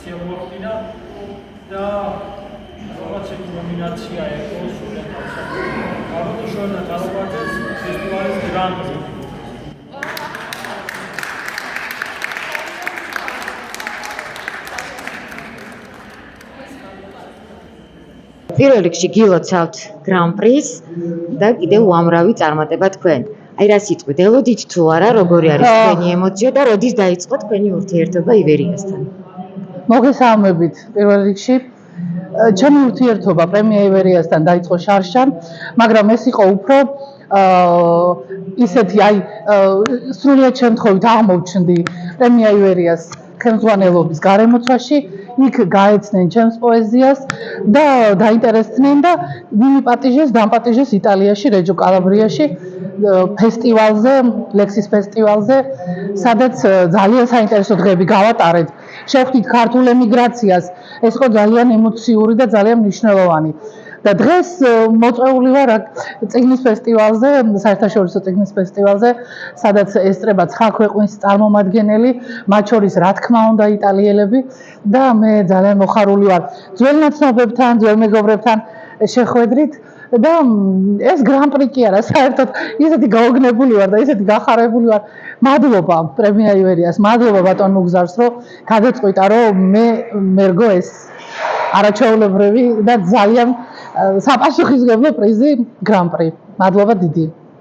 აქტივ მოხდინა და რაღაც ერთი ნომინაცია იყო სტუდენტებს. აღნიშნავდა თავობაძეს ფესტივალის გრან-პრი. პირველ რიგში გილოცავთ გრან-პრის და კიდევ უამრავი წარმატება თქვენ. აი რა სიტყვით, ელოდით თუ არა, როგორი არის თქვენი ემოცია და როდის დაიწყო თქვენი ურთიერთობა ივერიასთან? მოგესალმებით პირველ რიგში. ჩემი ურთიერთობა პრემია ივერიასთან დაიწყო შარშან, მაგრამ ეს იყო უფრო ისეთი სრულიად შემთხვევით აღმოჩნდი პრემია ივერიას ხელმძღვანელობის გარემოცვაში, იქ გაეცნენ ჩემს პოეზიას და დაინტერესდნენ და დამპატიჟეს იტალიაში, რეჯო კალაბრიაში ფესტივალზე, ლექსის ფესტივალზე, სადაც ძალიან საინტერესო დღეები გავატარეთ. შევხვდით ქართულ ემიგრაციას, ეს იყო ძალიან ემოციური და ძალიან მნიშვნელოვანი. და დღეს მოწვეული ვარ წიგნის ფესტივალზე, საერთაშორისო წიგნის ფესტივალზე, სადაც ესწრება 9 ქვეყნის წარმომადგენელი, მათ შორის რა თქმა უნდა იტალიელები და მე ძალიან მოხარული ვარ ძველ ნაცნობებთან, ძველ მეგობრებთან შეხვედრით და ეს გრან-პრი კი არა, საერთოდ ისეთი გაოგნებული ვარ და ისეთი გახარებული ვარ. მადლობა პრემია ივერიას, მადლობა ბატონ მუგზარს, რომ გადაწყვიტა, რომ მე მერგო ეს არაჩვეულებრივი და ძალიან საპასუხისმგებლო პრიზი გრან-პრი. მადლობა დიდი.